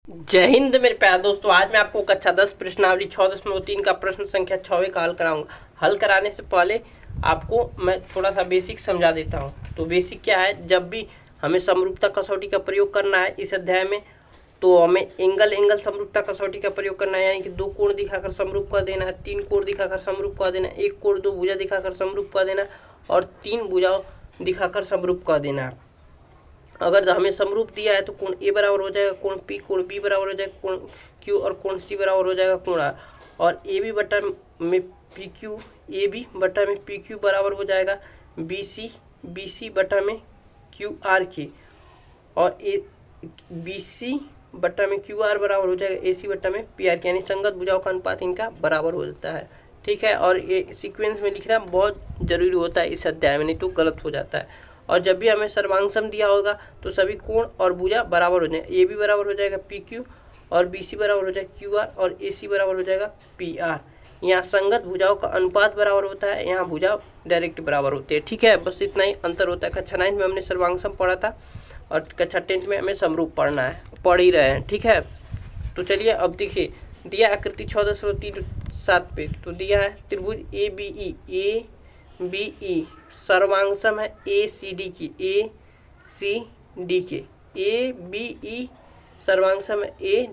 जय हिंद मेरे प्यारे दोस्तों। आज मैं आपको कक्षा 10 प्रश्नावली 6.3 का प्रश्न संख्या 6 का हल कराऊंगा। हल कराने से पहले आपको मैं थोड़ा सा बेसिक समझा देता हूं। तो बेसिक क्या है, जब भी हमें समरूपता कसौटी का प्रयोग करना है इस अध्याय में, तो हमें एंगल समरूपता कसौटी का प्रयोग करना है, यानी कि 2 कोण दिखाकर समरूप कर देना है, 3 कोण दिखाकर समरूप कर देना है, 1 कोण 2 भुजा दिखाकर समरूप कर देना है और 3 भुजाओं दिखाकर समरूप कर देना है। अगर हमें समरूप दिया है तो कोण ए बराबर हो जाएगा कोण पी, कोण बी बराबर हो जाएगा कोण क्यू और कोण सी बराबर हो जाएगा कोण आर। और ए बी बटा में पी क्यू, ए बी बटा में पी क्यू बराबर हो जाएगा बी सी बटा में क्यू आर के, और ए बी सी बटा में क्यू आर बराबर हो जाएगा ए सी बटा में पी आर के, यानी संगत भुजाओं का अनुपात इनका बराबर हो जाता है। ठीक है, और ये सीक्वेंस में लिखना बहुत जरूरी होता है इस अध्याय में, नहीं तो गलत हो जाता है। और जब भी हमें सर्वांग सम दिया होगा तो सभी कोण और भुजा बराबर हो जाएंगे। ए बी बराबर हो जाएगा पी क्यू और बी सी बराबर हो जाएगा क्यू आर और ए सी बराबर हो जाएगा पी आर। यहाँ संगत भुजाओं का अनुपात बराबर होता है, यहाँ भुजा डायरेक्ट बराबर होते हैं। ठीक है, बस इतना ही अंतर होता है। कक्षा 9 में हमने सर्वांग सम पढ़ा था और कक्षा 10 में हमें समरूप पढ़ना है, पढ़ ही रहे हैं। ठीक है, तो चलिए अब देखिए, दिया आकृति 6.3.7 पे, तो दिया है त्रिभुज ए बी ई सर्वांग सम है ए सी डी की, ए सी डी के, ए बी ई सर्वांग सम है ए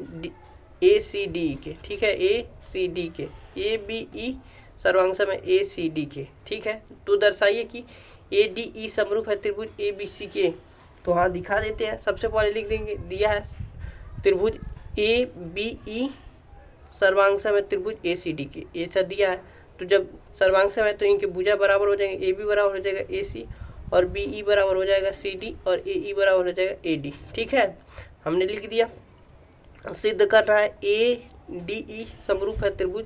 सी डी के। ठीक है, ए सी डी के, ए बी ई सर्वांग सम है ए सी डी के। ठीक है, तो दर्शाइए कि ए डी ई समरूप है त्रिभुज ए बी सी के। तो हाँ, दिखा देते हैं। सबसे पहले लिख देंगे, दिया है त्रिभुज ए बी ई सर्वांग सम है त्रिभुज ए सी डी के, ऐसा दिया है। तो जब सर्वांग सम है तो इनके भुजा बराबर हो जाएंगे, ए बी बराबर हो जाएगा ए सी और बी ई बराबर हो जाएगा सी डी और ए ई बराबर हो जाएगा ए डी। ठीक है, हमने लिख दिया। सिद्ध करना है ए डी ई समरूप है त्रिभुज,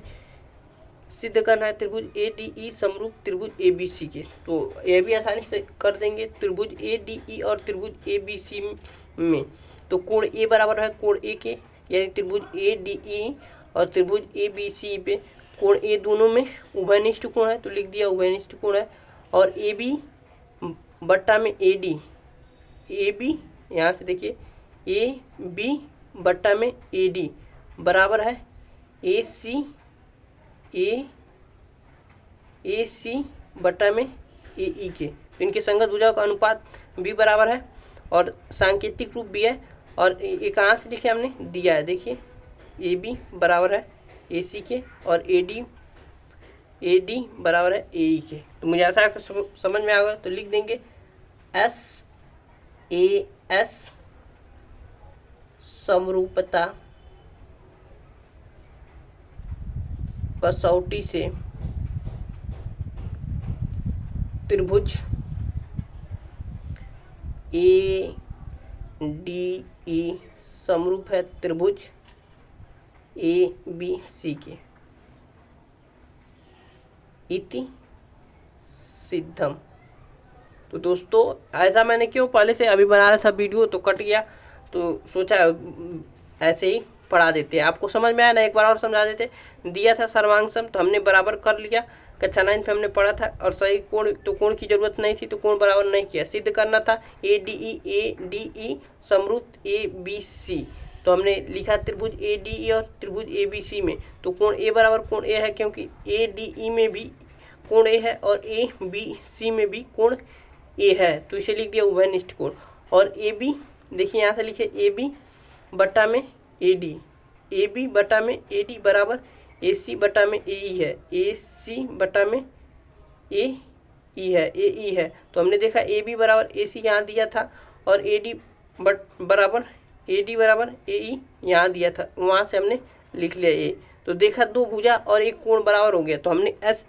सिद्ध करना है त्रिभुज ए डी ई समरूप त्रिभुज ए बी सी के। तो ये भी आसानी से कर देंगे। त्रिभुज ए डी ई और त्रिभुज ए बी सी में तो कोण ए बराबर है कोण ए के, यानी त्रिभुज ए डी ई और त्रिभुज ए बी सी पे कोण ए दोनों में उभयनिष्ठ कोण है, तो लिख दिया उभयनिष्ठ कोण है। और ए बी बट्टा में ए डी, ए बी यहाँ से देखिए ए बी बट्टा में ए डी बराबर है ए सी बट्टा में ए ई के। तो इनके संगत भुजाओं का अनुपात भी बराबर है और सांकेतिक रूप भी है। और ये कहाँ से लिखे हमने, दिया है, देखिए ए बी बराबर है ए सी के और ए डी बराबर है ए ई के। तो मुझे ऐसा समझ में आ गया, तो लिख देंगे एस ए एस समरूपता कसौटी से त्रिभुज ए डी ई समरूप है त्रिभुज ए बी सी के, इति सिद्धम। तो दोस्तों ऐसा मैंने क्यों, पहले से अभी बना रहा था वीडियो तो कट गया, तो सोचा ऐसे ही पढ़ा देते हैं। आपको समझ में आया ना, एक बार और समझा देते। दिया था सर्वांग सम तो हमने बराबर कर लिया, कक्षा 9 पे हमने पढ़ा था। और सही कोण, तो कोण की जरूरत नहीं थी तो कोण बराबर नहीं किया। सिद्ध करना था ए डी ई समरूप ए बी सी, तो हमने लिखा त्रिभुज ए डी ई और त्रिभुज ए बी सी में तो कोण ए बराबर कोण ए है, क्योंकि ए डी ई में भी कोण ए है और ए बी सी में भी कोण ए है, तो इसे लिख दिया उभयनिष्ठ कोण। और ए बी देखिए यहाँ से लिखे ए बी बटा में ए डी, ए बी बटा में ए डी बराबर ए सी बटा में ए ई है, ए सी बटा में ए ई है। तो हमने देखा ए बी बराबर ए सी यहाँ दिया था और ए डी बराबर ए ई यहाँ दिया था, वहाँ से हमने लिख लिया ए। तो देखा दो भुजा और एक कोण बराबर हो गया, तो हमने एस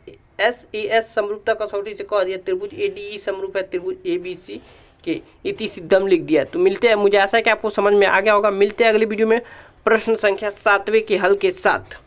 ए एस समरूपता कसौटी से कह दिया त्रिभुज ए डी ई समरूप है त्रिभुज ए बी सी के, इति सिद्धम लिख दिया। तो मिलते हैं, मुझे आशा है कि आपको समझ में आ गया होगा। मिलते हैं अगली वीडियो में प्रश्न संख्या 7वें के हल के साथ।